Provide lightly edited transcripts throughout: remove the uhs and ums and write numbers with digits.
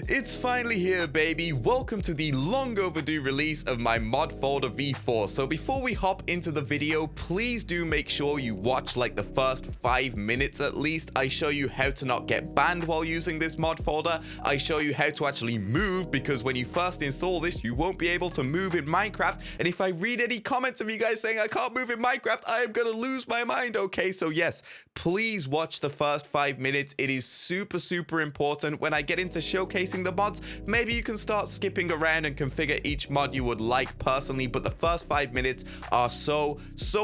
It's finally here, baby. Welcome to the long overdue release of my mod folder v4. So before we hop into the video, please do make sure you watch like the first 5 minutes at least. I show you how to not get banned while using this mod folder. I show you how to actually move, because when you first install this, you won't be able to move in Minecraft. And if I read any comments of you guys saying I can't move in Minecraft, I am gonna lose my mind. Okay, so yes, please watch the first 5 minutes. It is super important. When I get into showcasing the mods, maybe you can start skipping around and configure each mod you would like personally, but the first 5 minutes are so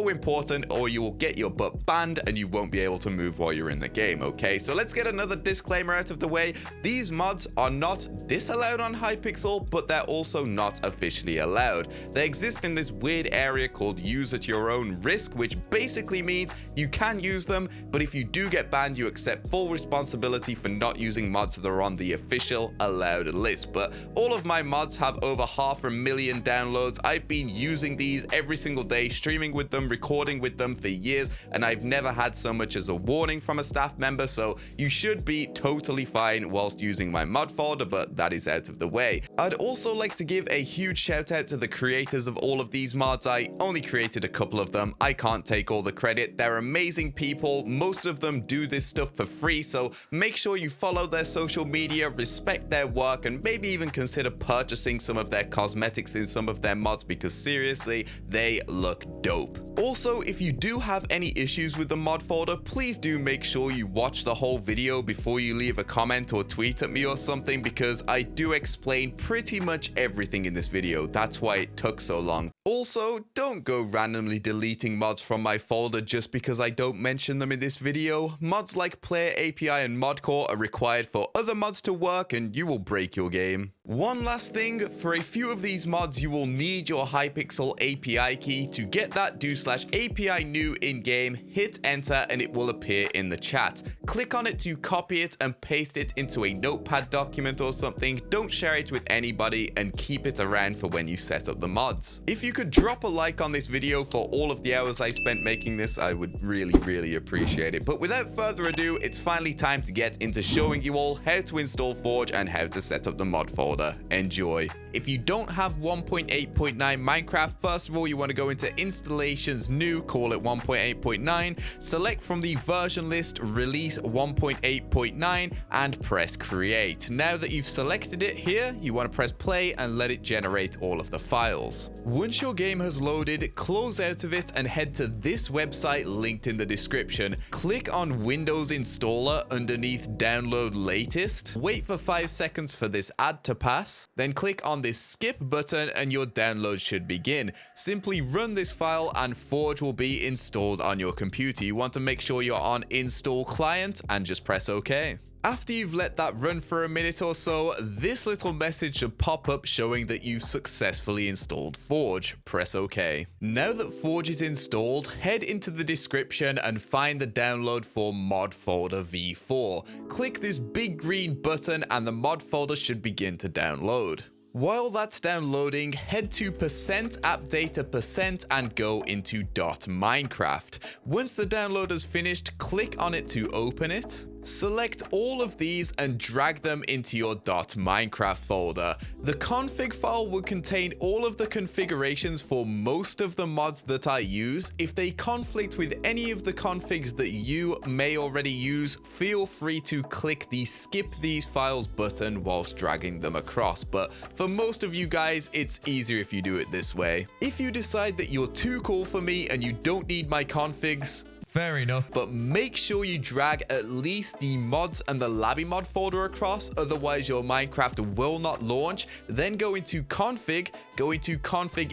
important, or you will get your butt banned and you won't be able to move while you're in the game. Okay, so let's get another disclaimer out of the way. These mods are not disallowed on Hypixel, but they're also not officially allowed. They exist in this weird area called use at your own risk, which basically means you can use them, but if you do get banned, you accept full responsibility for not using mods that are on the official allowed list. But all of my mods have over 500,000 downloads. I've been using these every single day, streaming with them, recording with them for years, and I've never had so much as a warning from a staff member, so you should be totally fine whilst using my mod folder, but that is out of the way. I'd also like to give a huge shout out to the creators of all of these mods. I only created a couple of them. I can't take all the credit. They're amazing people. Most of them do this stuff for free, so make sure you follow their social media, respect their work, and maybe even consider purchasing some of their cosmetics in some of their mods, because seriously, they look dope. Also, if you do have any issues with the mod folder, please do make sure you watch the whole video before you leave a comment or tweet at me or something, because I do explain pretty much everything in this video. That's why it took so long. Also, don't go randomly deleting mods from my folder just because I don't mention them in this video. Mods like Player API and Modcore are required for other mods to work, and you will break your game. One last thing, for a few of these mods, you will need your Hypixel API key. To get that, do /API new in-game, hit enter, and it will appear in the chat. Click on it to copy it and paste it into a notepad document or something. Don't share it with anybody, and keep it around for when you set up the mods. If you could drop a like on this video for all of the hours I spent making this, I would really appreciate it. But without further ado, it's finally time to get into showing you all how to install Forge and how to set up the mod folder. Enjoy. If you don't have 1.8.9 Minecraft, first of all, you want to go into installations, new, call it 1.8.9, select from the version list, release 1.8.9, and press create. Now that you've selected it here, you want to press play and let it generate all of the files. Once your game has loaded, close out of it and head to this website linked in the description. Click on Windows Installer underneath Download Latest. Wait for 5 seconds for this ad to pass. Then click on this skip button and your download should begin. Simply run this file and Forge will be installed on your computer. You want to make sure you're on Install Client and just press OK. After you've let that run for a minute or so, this little message should pop up showing that you've successfully installed Forge. Press OK. Now that Forge is installed, head into the description and find the download for mod folder v4. Click this big green button and the mod folder should begin to download. While that's downloading, head to %appdata% and go into .minecraft. Once the download is finished, click on it to open it. Select all of these and drag them into your .minecraft folder. The config file will contain all of the configurations for most of the mods that I use. If they conflict with any of the configs that you may already use, feel free to click the skip these files button whilst dragging them across. But for most of you guys, it's easier if you do it this way. If you decide that you're too cool for me and you don't need my configs, fair enough, but make sure you drag at least the mods and the LabyMod folder across, otherwise your Minecraft will not launch. Then go into config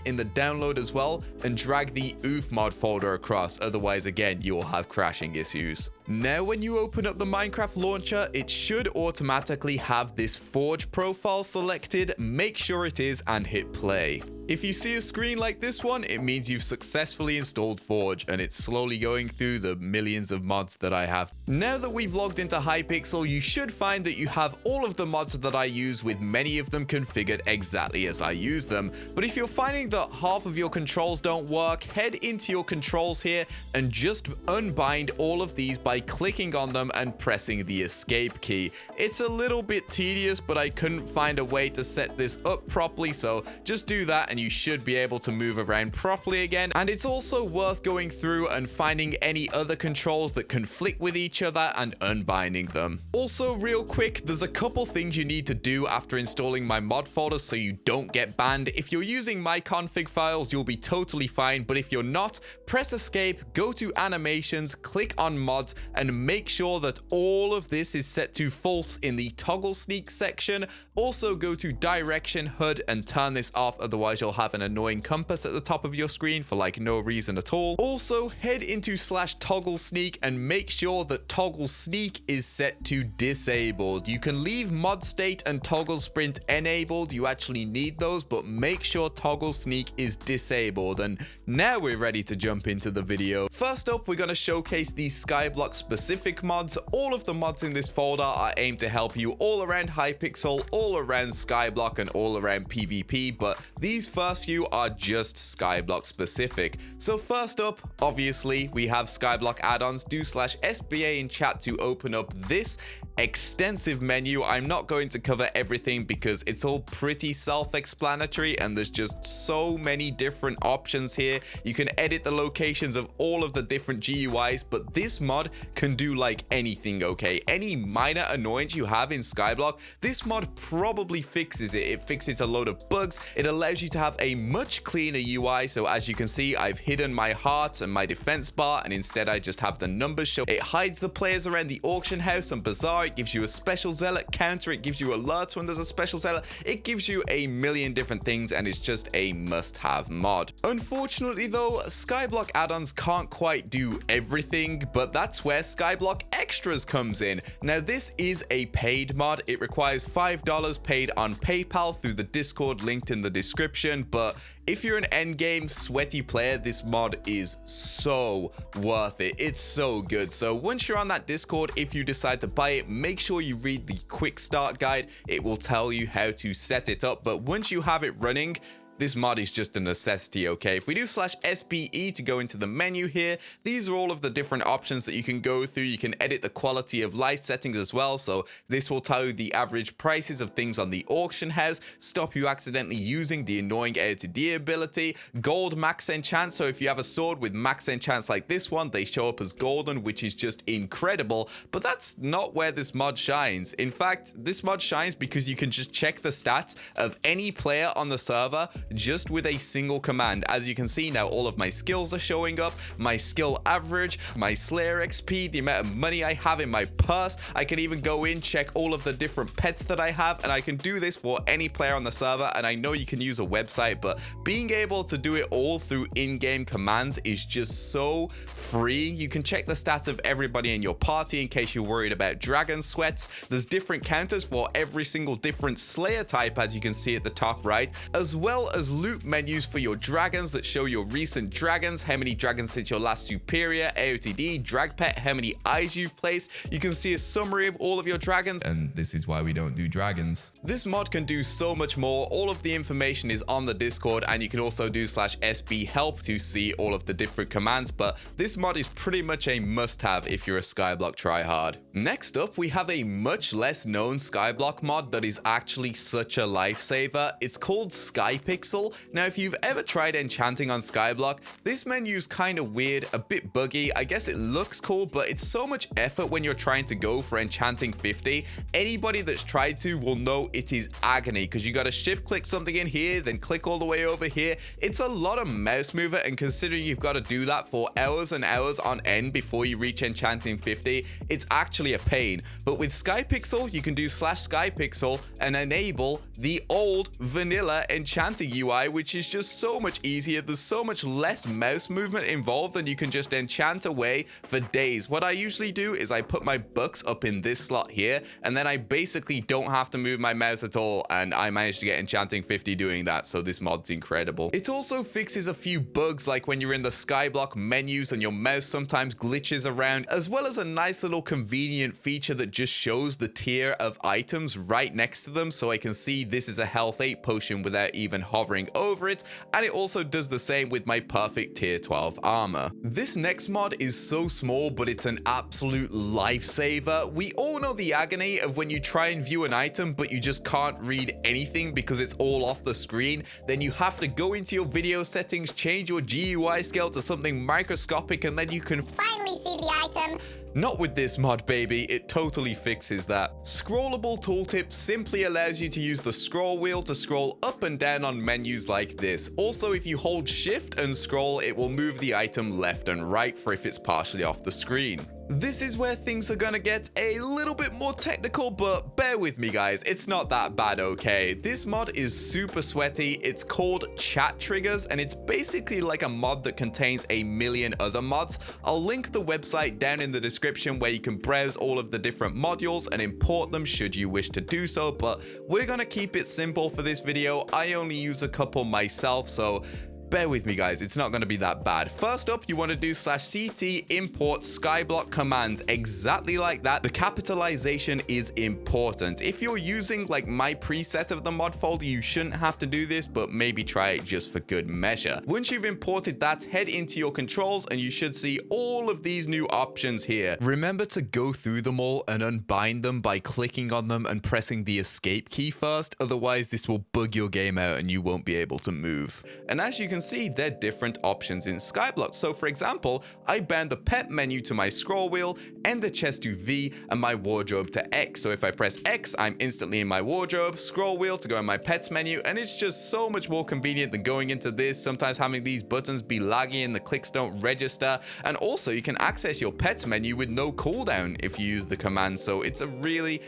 in the download as well, and drag the oofmod folder across, otherwise again you will have crashing issues. Now when you open up the Minecraft launcher, it should automatically have this Forge profile selected. Make sure it is and hit play. If you see a screen like this one, it means you've successfully installed Forge, and it's slowly going through the millions of mods that I have. Now that we've logged into Hypixel, you should find that you have all of the mods that I use, with many of them configured exactly as I use them. But if you're finding that half of your controls don't work, head into your controls here and just unbind all of these by clicking on them and pressing the escape key. It's a little bit tedious, but I couldn't find a way to set this up properly, so just do that and you should be able to move around properly again. And it's also worth going through and finding any other controls that conflict with each other and unbinding them. Also, real quick, there's a couple things you need to do after installing my mod folder so you don't get banned. If you're using my config files, you'll be totally fine, but if you're not, press escape, go to animations, click on mods, and make sure that all of this is set to false in the toggle sneak section. Also, go to direction HUD and turn this off, otherwise you'll have an annoying compass at the top of your screen for like no reason at all. Also, head into /toggle sneak and make sure that toggle sneak is set to disabled. You can leave mod state and ToggleSprint enabled, you actually need those, but make sure toggle sneak is disabled. And now we're ready to jump into the video. First up, we're going to showcase these SkyBlock specific mods. All of the mods in this folder are aimed to help you all around Hypixel, all around SkyBlock, and all around PvP, but these first few are just SkyBlock specific. So first up, obviously, we have SkyBlock Addons. Do /SBA in chat to open up this extensive menu. I'm not going to cover everything because it's all pretty self-explanatory and there's just so many different options here. You can edit the locations of all of the different GUIs, but this mod can do like anything, okay? Any minor annoyance you have in SkyBlock, this mod probably fixes it. It fixes a load of bugs. It allows you to have a much cleaner UI. So as you can see, I've hidden my hearts and my defense bar, and instead I just have the numbers show. It hides the players around the auction house and bazaar. It gives you a special zealot counter. It gives you alerts when there's a special zealot. It gives you a million different things, and it's just a must-have mod. Unfortunately though, SkyBlock Addons can't quite do everything, but that's where SkyBlock Extras comes in. Now this is a paid mod. It requires $5 paid on PayPal through the Discord linked in the description, but if you're an endgame sweaty player, this mod is so worth it. It's so good. So once you're on that Discord, if you decide to buy it, make sure you read the quick start guide. It will tell you how to set it up, but once you have it running, this mod is just a necessity, okay? If we do /SBE to go into the menu here, these are all of the different options that you can go through. You can edit the quality of light settings as well. So this will tell you the average prices of things on the auction house, stop you accidentally using the annoying AutoGG ability, gold max enchant. So if you have a sword with max enchants like this one, they show up as golden, which is just incredible. But that's not where this mod shines. In fact, this mod shines because you can just check the stats of any player on the server just with a single command. As you can see now, all of my skills are showing up, my skill average, my Slayer XP, the amount of money I have in my purse. I can even go in, check all of the different pets that I have, and I can do this for any player on the server. And I know you can use a website, but being able to do it all through in-game commands is just so free. You can check the stats of everybody in your party in case you're worried about dragon sweats. There's different counters for every single different Slayer type, as you can see at the top right, as well as loot menus for your dragons that show your recent dragons, how many dragons since your last superior, AOTD, drag pet, how many eyes you've placed. You can see a summary of all of your dragons, and this is why we don't do dragons. This mod can do so much more. All of the information is on the Discord, and you can also do /SB help to see all of the different commands, but this mod is pretty much a must-have if you're a SkyBlock tryhard. Next up, we have a much less known SkyBlock mod that is actually such a lifesaver. It's called Skypixel. Now, if you've ever tried enchanting on SkyBlock, this menu is kind of weird, a bit buggy. I guess it looks cool, but it's so much effort when you're trying to go for enchanting 50. Anybody that's tried to will know it is agony because you got to shift click something in here, then click all the way over here. It's a lot of mouse movement, and considering you've got to do that for hours and hours on end before you reach enchanting 50, it's actually a pain. But with Skypixel, you can do /Skypixel and enable the old vanilla enchanting the UI, which is just so much easier. There's so much less mouse movement involved, and you can just enchant away for days. What I usually do is I put my books up in this slot here, and then I basically don't have to move my mouse at all, and I managed to get enchanting 50 doing that, so this mod's incredible. It also fixes a few bugs, like when you're in the SkyBlock menus and your mouse sometimes glitches around, as well as a nice little convenient feature that just shows the tier of items right next to them, so I can see this is a health 8 potion without even hovering over it, and it also does the same with my perfect tier 12 armor. This next mod is so small, but it's an absolute lifesaver. We all know the agony of when you try and view an item, but you just can't read anything because it's all off the screen. Then you have to go into your video settings, change your GUI scale to something microscopic, and then you can finally see the item. Not with this mod, baby. It totally fixes that. Scrollable Tooltips simply allows you to use the scroll wheel to scroll up and down on menus like this. Also, if you hold shift and scroll, it will move the item left and right for if it's partially off the screen. This is where things are gonna get a little bit more technical, but bear with me, guys. It's not that bad, okay? This mod is super sweaty. It's called Chat Triggers, and it's basically like a mod that contains a million other mods. I'll link the website down in the description where you can browse all of the different modules and import them should you wish to do so, but we're gonna keep it simple for this video. I only use a couple myself, so bear with me, guys. It's not going to be that bad. First up, you want to do /CT import SkyBlock commands, exactly like that. The capitalization is important. If you're using like my preset of the mod folder, you shouldn't have to do this, but maybe try it just for good measure. Once you've imported that, head into your controls and you should see all of these new options here. Remember to go through them all and unbind them by clicking on them and pressing the escape key first. Otherwise, this will bug your game out and you won't be able to move. And as you can see, there are different options in SkyBlock. So for example, I bound the pet menu to my scroll wheel, and the chest to V, and my wardrobe to X. So if I press X, I'm instantly in my wardrobe, scroll wheel to go in my pets menu, and it's just so much more convenient than going into this, sometimes having these buttons be laggy and the clicks don't register. And also you can access your pets menu with no cooldown if you use the command, so it's a really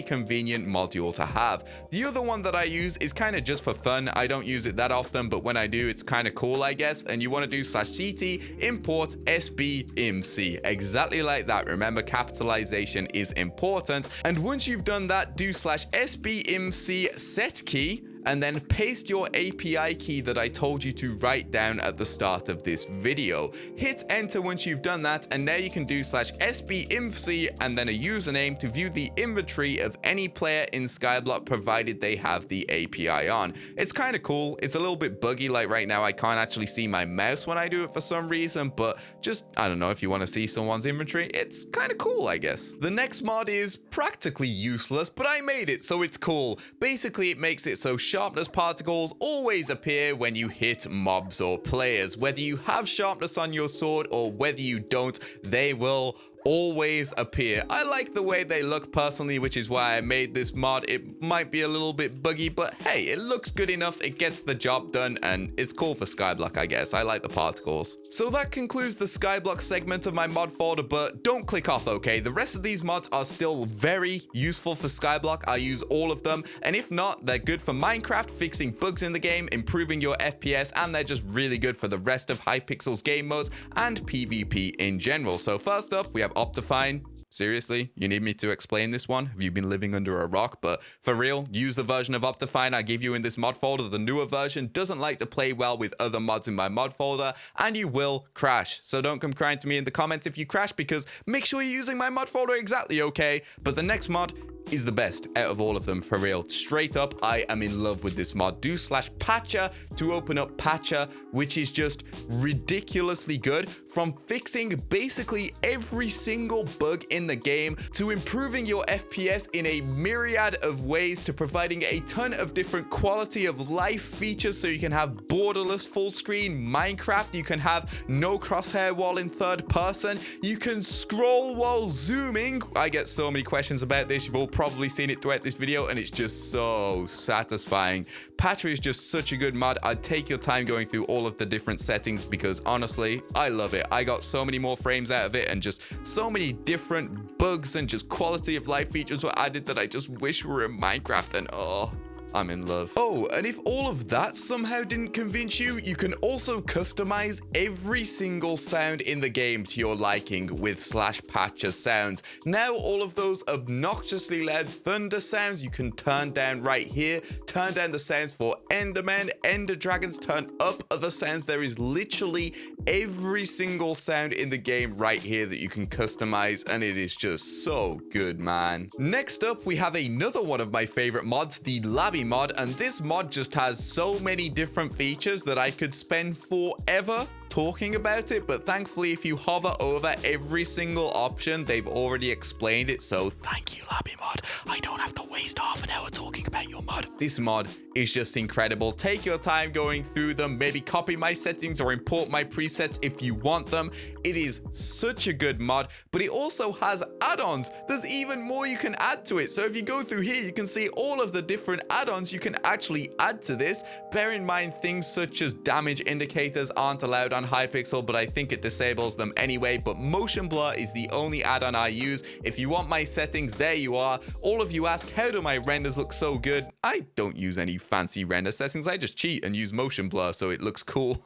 convenient module to have. The other one that I use is kind of just for fun. I don't use it that often, but when I do, it's kind of cool, I guess. And you want to do /CT import SBIMC, exactly like that. Remember, capitalization is important. And once you've done that, do /SBIMC set key, and then paste your API key that I told you to write down at the start of this video. Hit enter once you've done that, and now you can do /SBIMC and then a username to view the inventory of any player in SkyBlock, provided they have the API on. It's kind of cool. It's a little bit buggy, like right now I can't actually see my mouse when I do it for some reason, but just, I don't know, if you want to see someone's inventory, it's kind of cool, I guess. The next mod is practically useless, but I made it, so it's cool. Basically, it makes it so sharpness particles always appear when you hit mobs or players. Whether you have sharpness on your sword or whether you don't, they will always appear. I like the way they look personally, which is why I made this mod. It might be a little bit buggy, but hey, it looks good enough, it gets the job done, and it's cool for SkyBlock, I guess. I like the particles. So that concludes the SkyBlock segment of my mod folder, but don't click off, okay? The rest of these mods are still very useful for SkyBlock. I use all of them, and if not, they're good for Minecraft, fixing bugs in the game, improving your FPS, and they're just really good for the rest of Hypixel's game modes and PvP in general. So first up, we have Optifine. Seriously, you need me to explain this one? Have you been living under a rock? But for real, use the version of Optifine I give you in this mod folder. The newer version doesn't like to play well with other mods in my mod folder, and you will crash. So don't come crying to me in the comments if you crash, because make sure you're using my mod folder exactly, okay? But the next mod is the best out of all of them, for real. Straight up, I am in love with this mod. Do /patcher to open up Patcher, which is just ridiculously good. From fixing basically every single bug in the game, to improving your FPS in a myriad of ways, to providing a ton of different quality of life features so you can have borderless full screen Minecraft, you can have no crosshair while in third person, you can scroll while zooming. I get so many questions about this. You've all probably seen it throughout this video, and it's just so satisfying. Patcher is just such a good mod. I'd take your time going through all of the different settings, because honestly, I love it. I got so many more frames out of it, and just so many different bugs and just quality of life features were added that I just wish were in Minecraft, and oh, I'm in love. Oh, and if all of that somehow didn't convince you, you can also customize every single sound in the game to your liking with /patcher sounds. Now, all of those obnoxiously loud thunder sounds you can turn down right here. Turn down the sounds for Endermen, Ender Dragons, turn up other sounds. There is literally every single sound in the game right here that you can customize, and it is just so good, man. Next up, we have another one of my favorite mods, the LabyMod, and this mod just has so many different features that I could spend forever talking about it, but thankfully if you hover over every single option, they've already explained it, so thank you, LabyMod. I don't have to waste half an hour talking about your mod. This mod is just incredible. Take your time going through them, maybe copy my settings or import my presets if you want them. It is such a good mod, but it also has add-ons. There's even more you can add to it. So if you go through here, you can see all of the different add-ons you can actually add to this. Bear in mind, things such as damage indicators aren't allowed on Hypixel, but I think it disables them anyway. But motion blur is the only add-on I use. If you want my settings, there you are. All of you ask, how do my renders look so good? I don't use any fancy render settings. I just cheat and use motion blur so it looks cool.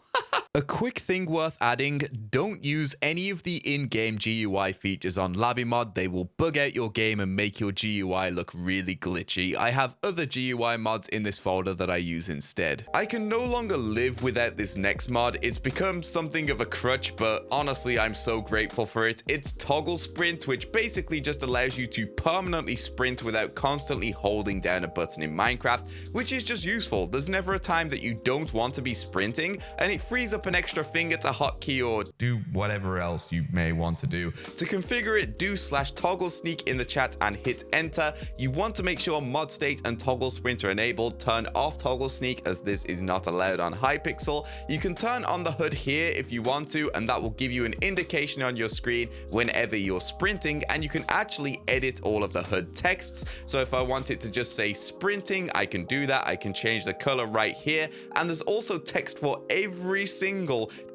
A quick thing worth adding, don't use any of the in-game GUI features on LabyMod. They will bug out your game and make your GUI look really glitchy. I have other GUI mods in this folder that I use instead. I can no longer live without this next mod. It's become something of a crutch, but honestly, I'm so grateful for it. It's ToggleSprint, which basically just allows you to permanently sprint without constantly holding down a button in Minecraft, which is just useful. There's never a time that you don't want to be sprinting, and it frees up an extra finger to hotkey or do whatever else you may want to do. To configure it, do /ToggleSneak in the chat and hit enter. You want to make sure mod state and ToggleSprint are enabled. Turn off ToggleSneak as this is not allowed on Hypixel. You can turn on the HUD here if you want to, and that will give you an indication on your screen whenever you're sprinting, and you can actually edit all of the HUD texts. So if I want it to just say sprinting, I can do that. I can change the color right here, and there's also text for every single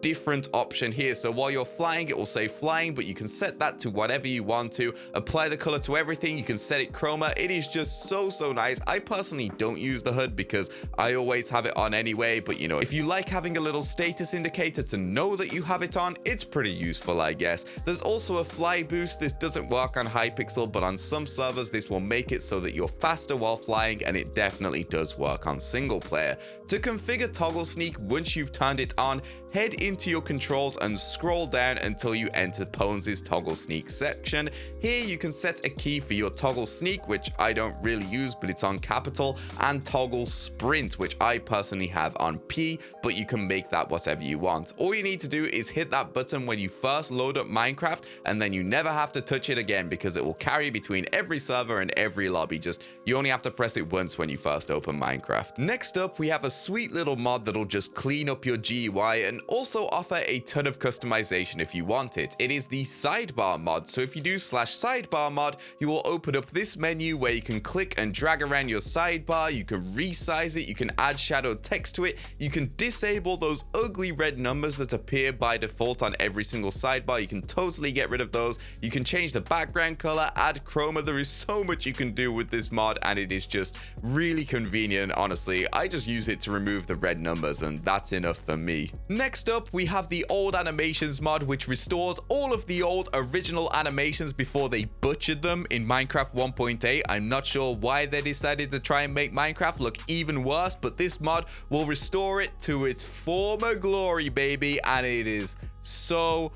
different option here. So while you're flying, it will say flying, but you can set that to whatever you want to. Apply the color to everything. You can set it chroma. It is just so nice. I personally don't use the HUD because I always have it on anyway, but you know, if you like having a little status indicator to know that you have it on, it's pretty useful, I guess. There's also a fly boost. This doesn't work on Hypixel, but on some servers, this will make it so that you're faster while flying, and it definitely does work on single player. To configure Toggle Sneak, once you've turned it on, head into your controls and scroll down until you enter Pones' Toggle Sneak section. Here you can set a key for your Toggle Sneak, which I don't really use, but it's on capital, and Toggle Sprint, which I personally have on P, but you can make that whatever you want. All you need to do is hit that button when you first load up Minecraft, and then you never have to touch it again because it will carry between every server and every lobby. Just you only have to press it once when you first open Minecraft. Next up, we have a sweet little mod that'll just clean up your GUI and also offer a ton of customization if you want it. It is the Sidebar Mod. So if you do /Sidebar Mod, you will open up this menu where you can click and drag around your sidebar. You can resize it. You can add shadow text to it. You can disable those ugly red numbers that appear by default on every single sidebar. You can totally get rid of those. You can change the background color, add chroma. There is so much you can do with this mod, and it is just really convenient. Honestly, I just use it to remove the red numbers, and that's enough for me. Next up, we have the old animations mod, which restores all of the old original animations before they butchered them in Minecraft 1.8. I'm not sure why they decided to try and make Minecraft look even worse, but this mod will restore it to its former glory, baby, and it is so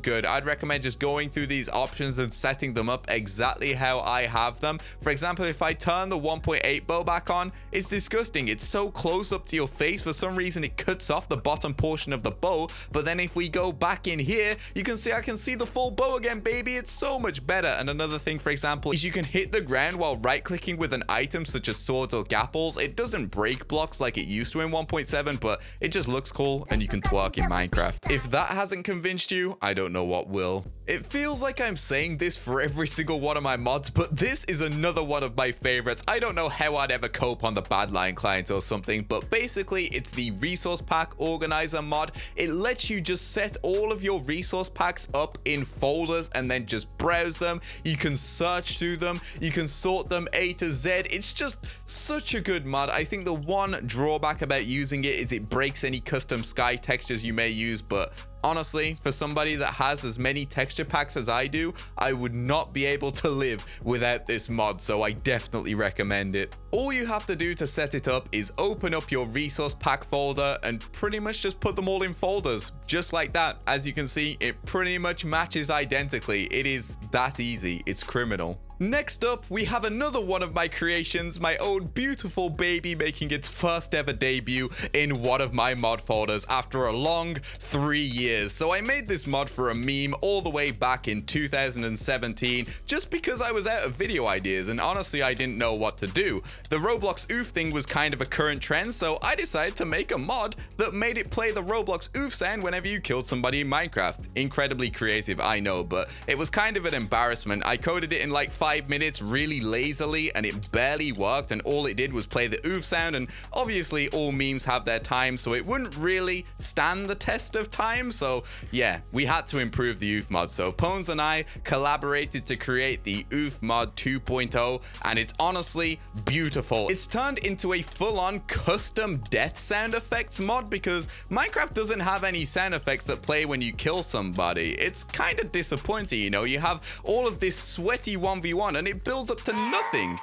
good. I'd recommend just going through these options and setting them up exactly how I have them. For example, if I turn the 1.8 bow back on, it's disgusting. It's so close up to your face. For some reason, it cuts off the bottom portion of the bow. But then if we go back in here, you can see I can see the full bow again, baby. It's so much better. And another thing, for example, is you can hit the ground while right-clicking with an item such as swords or gapples. It doesn't break blocks like it used to in 1.7, but it just looks cool and you can twerk in Minecraft. If that hasn't convinced you, I don't know what will. It feels like I'm saying this for every single one of my mods, but this is another one of my favorites. I don't know how I'd ever cope on the Badline client or something, but basically it's the resource pack organizer mod. It lets you just set all of your resource packs up in folders and then just browse them. You can search through them, you can sort them A to Z. It's just such a good mod. I think the one drawback about using it is it breaks any custom sky textures you may use, but honestly, for somebody that has as many texture packs as I do, I would not be able to live without this mod, so I definitely recommend it. All you have to do to set it up is open up your resource pack folder and pretty much just put them all in folders, just like that. As you can see, it pretty much matches identically. It is that easy. It's criminal. Next up, we have another one of my creations, my own beautiful baby making its first ever debut in one of my mod folders after a long 3 years. So I made this mod for a meme all the way back in 2017, just because I was out of video ideas and honestly I didn't know what to do. The Roblox oof thing was kind of a current trend, so I decided to make a mod that made it play the Roblox oof sound whenever you killed somebody in Minecraft. Incredibly creative, I know, but it was kind of an embarrassment. I coded it in like 5 minutes really lazily and it barely worked, and all it did was play the oof sound, and obviously all memes have their time, so it wouldn't really stand the test of time. So yeah, we had to improve the oof mod. So Pones and I collaborated to create the oof mod 2.0, and it's honestly beautiful. It's turned into a full-on custom death sound effects mod because Minecraft doesn't have any sound effects that play when you kill somebody. It's kind of disappointing, you know. You have all of this sweaty 1v1 and it builds up to nothing.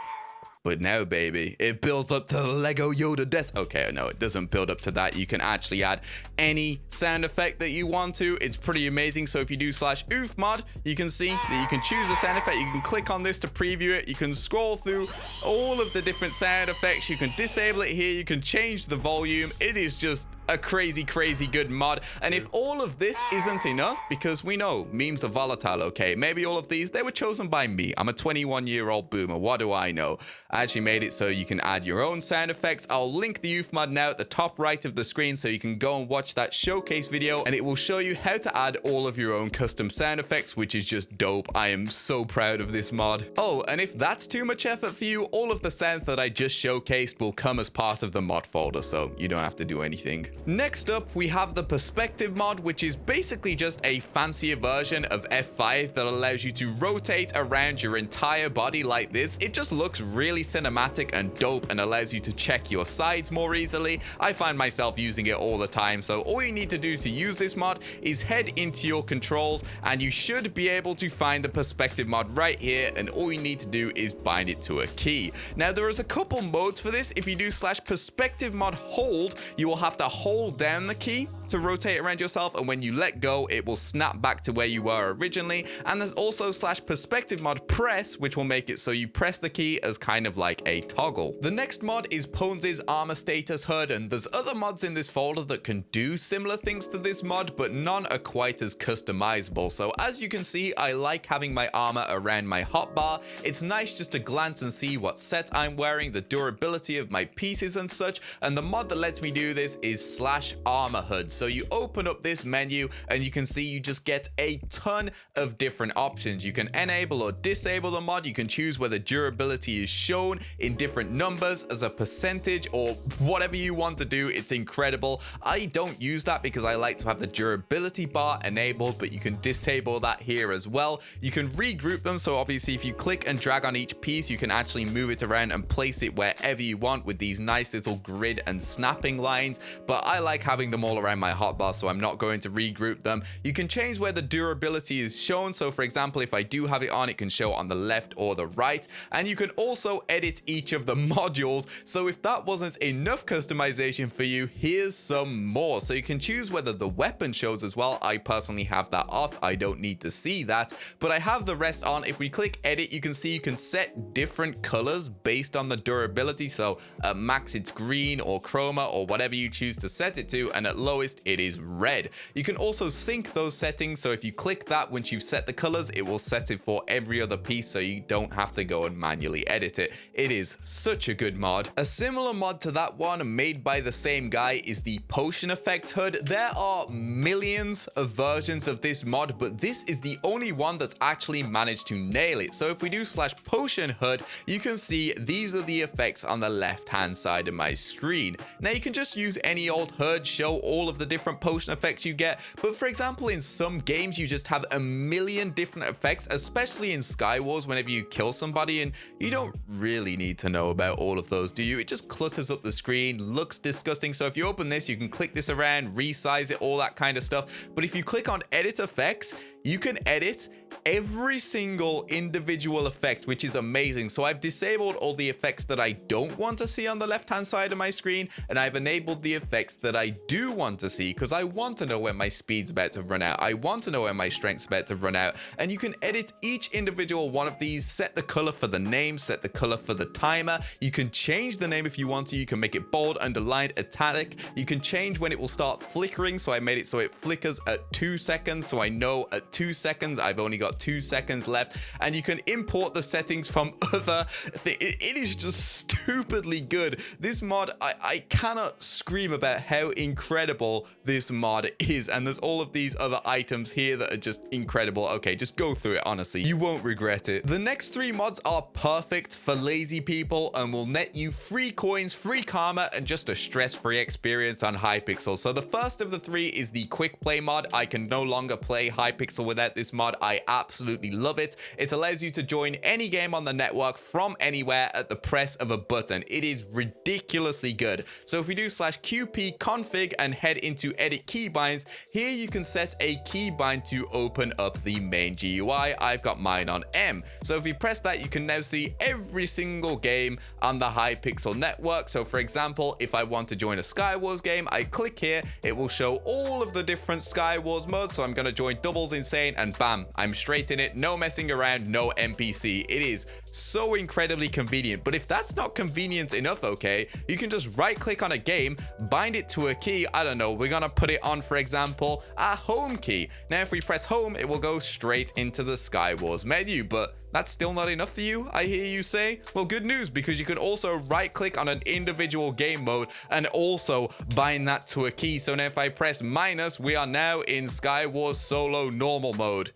But now, baby, it builds up to the Lego Yoda death. Okay, no, it doesn't build up to that. You can actually add any sound effect that you want to. It's pretty amazing. So if you do /oof mod, you can see that you can choose a sound effect. You can click on this to preview it. You can scroll through all of the different sound effects. You can disable it here. You can change the volume. It is just a crazy good mod. And if all of this isn't enough, because we know memes are volatile, okay, maybe all of these, they were chosen by me. I'm a 21-year-old boomer. What do I know? I actually made it so you can add your own sound effects. I'll link the oof mod now at the top right of the screen, so you can go and watch that showcase video, and it will show you how to add all of your own custom sound effects, which is just dope. I am so proud of this mod. Oh, and if that's too much effort for you, all of the sounds that I just showcased will come as part of the mod folder, so you don't have to do anything. Next up, we have the perspective mod, which is basically just a fancier version of F5 that allows you to rotate around your entire body like this. It just looks really cinematic and dope and allows you to check your sides more easily. I find myself using it all the time, so all you need to do to use this mod is head into your controls and you should be able to find the perspective mod right here, and all you need to do is bind it to a key. Now, there is a couple modes for this. If you do /perspective mod hold, you will have to hold down the key to rotate around yourself, and when you let go, it will snap back to where you were originally. And there's also /perspective mod press, which will make it so you press the key as kind of like a toggle. The next mod is Pones' armor status HUD, and there's other mods in this folder that can do similar things to this mod, but none are quite as customizable. So as you can see, I like having my armor around my hotbar. It's nice just to glance and see what set I'm wearing, the durability of my pieces and such, and the mod that lets me do this is /armor HUD. So you open up this menu and you can see you just get a ton of different options. You can enable or disable the mod. You can choose whether durability is shown in different numbers as a percentage or whatever you want to do. It's incredible. I don't use that because I like to have the durability bar enabled, but you can disable that here as well. You can regroup them. So obviously if you click and drag on each piece, you can actually move it around and place it wherever you want with these nice little grid and snapping lines. But I like having them all around my hotbar, so I'm not going to regroup them. You can change where the durability is shown. So for example, if I do have it on, it can show on the left or the right. And you can also edit each of the modules. So if that wasn't enough customization for you, here's some more. So you can choose whether the weapon shows as well. I personally have that off. I don't need to see that, but I have the rest on. If we click edit, you can see you can set different colors based on the durability. So at max it's green or chroma or whatever you choose to set it to, and at lowest noticed it is red. You can also sync those settings, so if you click that, once you've set the colors, it will set it for every other piece so you don't have to go and manually edit it. It is such a good mod. A similar mod to that one, made by the same guy, is the Potion Effect HUD. There are millions of versions of this mod, but this is the only one that's actually managed to nail it. So if we do /Potion HUD, you can see these are the effects on the left hand side of my screen. Now you can just use any old HUD, show all of the different potion effects you get, but for example in some games you just have a million different effects, especially in SkyWars whenever you kill somebody, and you don't really need to know about all of those, do you? It just clutters up the screen, looks disgusting. So if you open this, you can click this around, resize it, all that kind of stuff. But if you click on edit effects, you can edit every single individual effect, which is amazing. So I've disabled all the effects that I don't want to see on the left hand side of my screen, and I've enabled the effects that I do want to see, because I want to know when my speed's about to run out, I want to know when my strength's about to run out. And you can edit each individual one of these, set the color for the name, set the color for the timer. You can change the name if you want to. You can make it bold, underlined, italic. You can change when it will start flickering, so I made it so it flickers at 2 seconds, so I know at 2 seconds I've only got 2 seconds left. And you can import the settings from other it is just stupidly good. This mod, I cannot scream about how incredible this mod is. And there's all of these other items here that are just incredible. Okay, just go through it, honestly, you won't regret it. The next 3 mods are perfect for lazy people and will net you free coins, free karma, and just a stress-free experience on Hypixel. So the first of the 3 is the QuickPlay mod. I can no longer play Hypixel without this mod. I absolutely love it. It allows you to join any game on the network from anywhere at the press of a button. It is ridiculously good. So if we do /qp config and head into edit keybinds, here you can set a keybind to open up the main GUI. I've got mine on M. So if we press that, you can now see every single game on the Hypixel network. So for example, if I want to join a SkyWars game, I click here, it will show all of the different SkyWars modes. So I'm going to join Doubles Insane, and bam, I'm straight in it. No messing around, no NPC. It is so incredibly convenient. But if that's not convenient enough, okay, you can just right click on a game, bind it to a key. I don't know, we're gonna put it on, for example, a home key. Now if we press home, it will go straight into the SkyWars menu. But that's still not enough for you, I hear you say? Well, good news, because you can also right click on an individual game mode and also bind that to a key. So now if I press minus, we are now in SkyWars solo normal mode.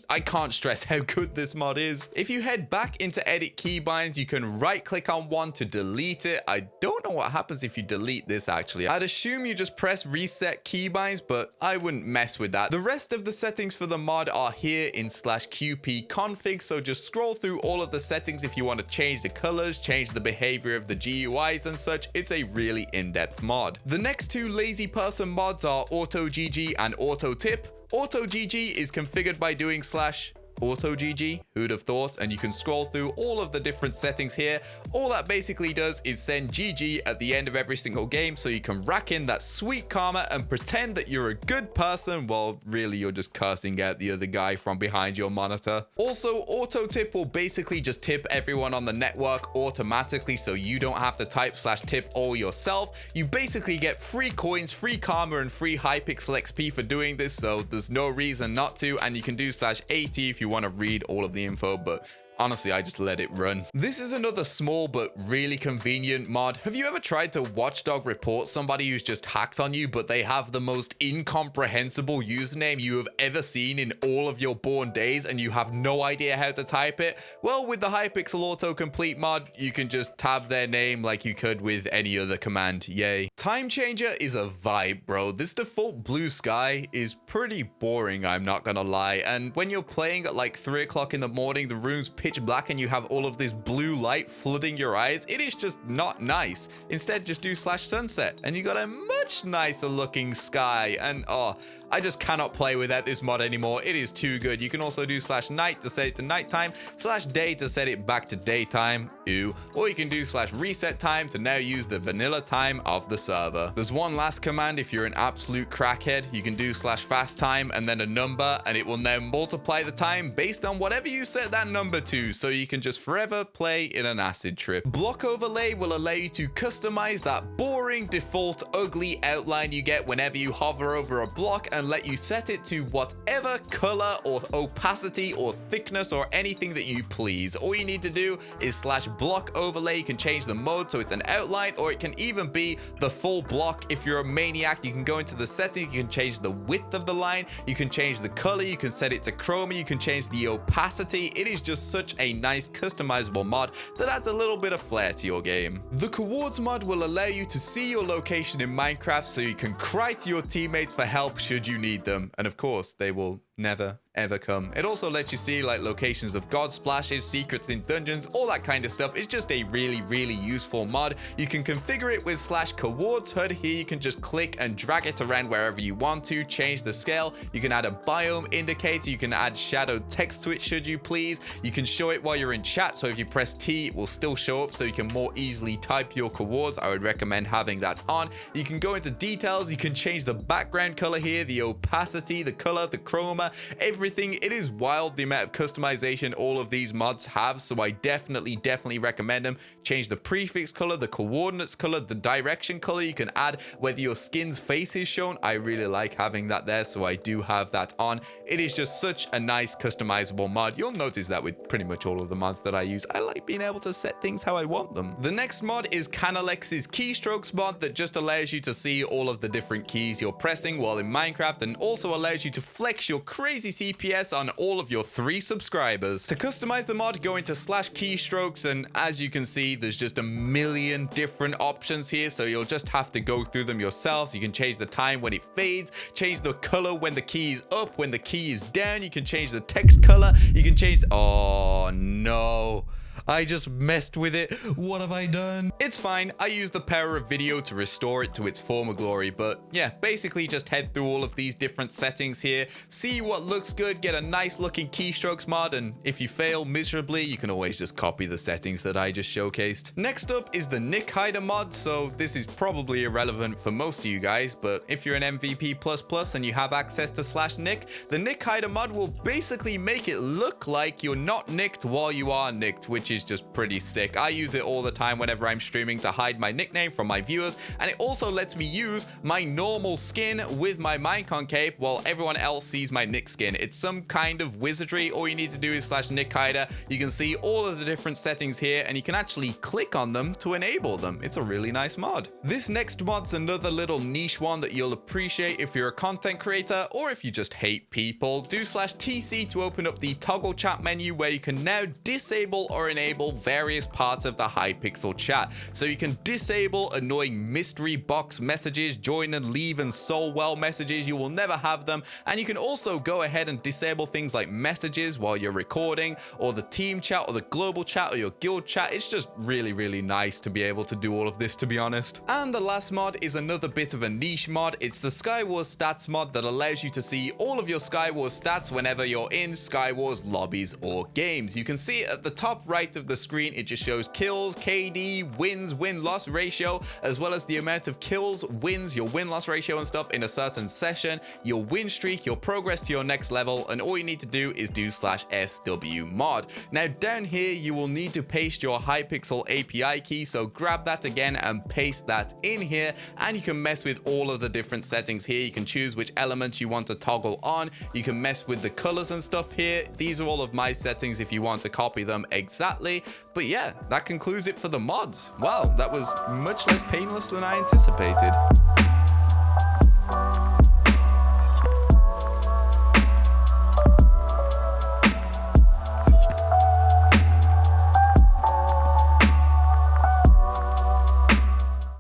I can't stress how good this mod is. If you head back into edit keybinds, you can right click on one to delete it. I don't know what happens if you delete this actually. I'd assume you just press reset keybinds, but I wouldn't mess with that. The rest of the settings for the mod are here in /qp config. So just scroll through all of the settings if you want to change the colors, change the behavior of the GUIs and such. It's a really in-depth mod. The next 2 lazy person mods are AutoGG and AutoTip. AutoGG is configured by doing /AutoGG, who'd have thought, and you can scroll through all of the different settings here. All that basically does is send GG at the end of every single game, so you can rack in that sweet karma and pretend that you're a good person while really you're just cursing out the other guy from behind your monitor. Also, AutoTip will basically just tip everyone on the network automatically, so you don't have to type /tip all yourself. You basically get free coins, free karma, and free Hypixel XP for doing this, so there's no reason not to. And you can do /AT if you want to read all of the info, but honestly, I just let it run. This is another small but really convenient mod. Have you ever tried to watchdog report somebody who's just hacked on you, but they have the most incomprehensible username you have ever seen in all of your born days, and you have no idea how to type it? Well, with the Hypixel Autocomplete mod, you can just tab their name like you could with any other command. Yay. TimeChanger is a vibe, bro. This default blue sky is pretty boring, I'm not gonna lie. And when you're playing at like 3 o'clock in the morning, the room's pitch black and you have all of this blue light flooding your eyes, it is just not nice. Instead, just do /sunset and you got a much nicer looking sky. And oh, I just cannot play without this mod anymore. It is too good. You can also do /night to set it to nighttime, /day to set it back to daytime. Ew. Or you can do /reset time to now use the vanilla time of the server. There's one last command if you're an absolute crackhead. You can do /fast time and then a number, and it will now multiply the time based on whatever you set that number to, so you can just forever play in an acid trip. BlockOverlay will allow you to customize that boring default ugly outline you get whenever you hover over a block, and let you set it to whatever color or opacity or thickness or anything that you please. All you need to do is /BlockOverlay. You can change the mode so it's an outline, or it can even be the full block. If you're a maniac, you can go into the settings, you can change the width of the line, you can change the color, you can set it to chroma, you can change the opacity. It is just such a nice customizable mod that adds a little bit of flair to your game. The Coords mod will allow you to see your location in Minecraft, so you can cry to your teammates for help should you need them, and of course they will never ever come. It also lets you see like locations of god splashes, secrets in dungeons, all that kind of stuff. It's just a really useful mod. You can configure it with /Coords HUD. Here you can just click and drag it around wherever you want to, change the scale. You can add a biome indicator, you can add shadowed text to it should you please. You can show it while you're in chat, so if you press T it will still show up so you can more easily type your Coords. I would recommend having that on. You can go into details, you can change the background color here, the opacity, the color, the chroma, everything. It is wild the amount of customization all of these mods have, so I definitely recommend them. Change the prefix color, the coordinates color, the direction color. You can add whether your skin's face is shown. I really like having that there, so I do have that on. It is just such a nice customizable mod. You'll notice that with pretty much all of the mods that I use. I like being able to set things how I want them. The next mod is Canalex's Keystrokes mod that just allows you to see all of the different keys you're pressing while in Minecraft, and also allows you to flex your crazy CPS on all of your 3 subscribers. To customize the mod, go into /keystrokes, and as you can see, there's just a million different options here, so you'll just have to go through them yourselves. You can change the time when it fades, change the color when the key is up, when the key is down. You can change the text color. You can change oh no, I just messed with it. What have I done? It's fine. I use the power of video to restore it to its former glory. But yeah, basically just head through all of these different settings here, see what looks good, get a nice looking keystrokes mod, and if you fail miserably, you can always just copy the settings that I just showcased. Next up is the NickHider mod. So this is probably irrelevant for most of you guys, but if you're an MVP++ and you have access to /nick, the NickHider mod will basically make it look like you're not nicked while you are nicked, which is just pretty sick. I use it all the time whenever I'm streaming to hide my nickname from my viewers, and it also lets me use my normal skin with my Minecon cape while everyone else sees my nick skin. It's some kind of wizardry. All you need to do is /NickHider. You can see all of the different settings here, and you can actually click on them to enable them. It's a really nice mod. This next mod's another little niche one that you'll appreciate if you're a content creator or if you just hate people. Do /TC to open up the ToggleChat menu, where you can now disable or enable various parts of the Hypixel chat. So you can disable annoying mystery box messages, join and leave and soul well messages. You will never have them. And you can also go ahead and disable things like messages while you're recording, or the team chat, or the global chat, or your guild chat. It's just really nice to be able to do all of this, to be honest. And the last mod is another bit of a niche mod. It's the SkyWars Stats mod that allows you to see all of your SkyWars stats whenever you're in SkyWars lobbies or games. You can see at the top right of the screen, it just shows kills, KD, wins, win-loss ratio, as well as the amount of kills, wins, your win-loss ratio and stuff in a certain session, your win streak, your progress to your next level, and all you need to do is do /SWMod. Now down here, you will need to paste your Hypixel API key, so grab that again and paste that in here, and you can mess with all of the different settings here. You can choose which elements you want to toggle on. You can mess with the colors and stuff here. These are all of my settings if you want to copy them exactly. But yeah, that concludes it for the mods. Wow, that was much less painless than I anticipated.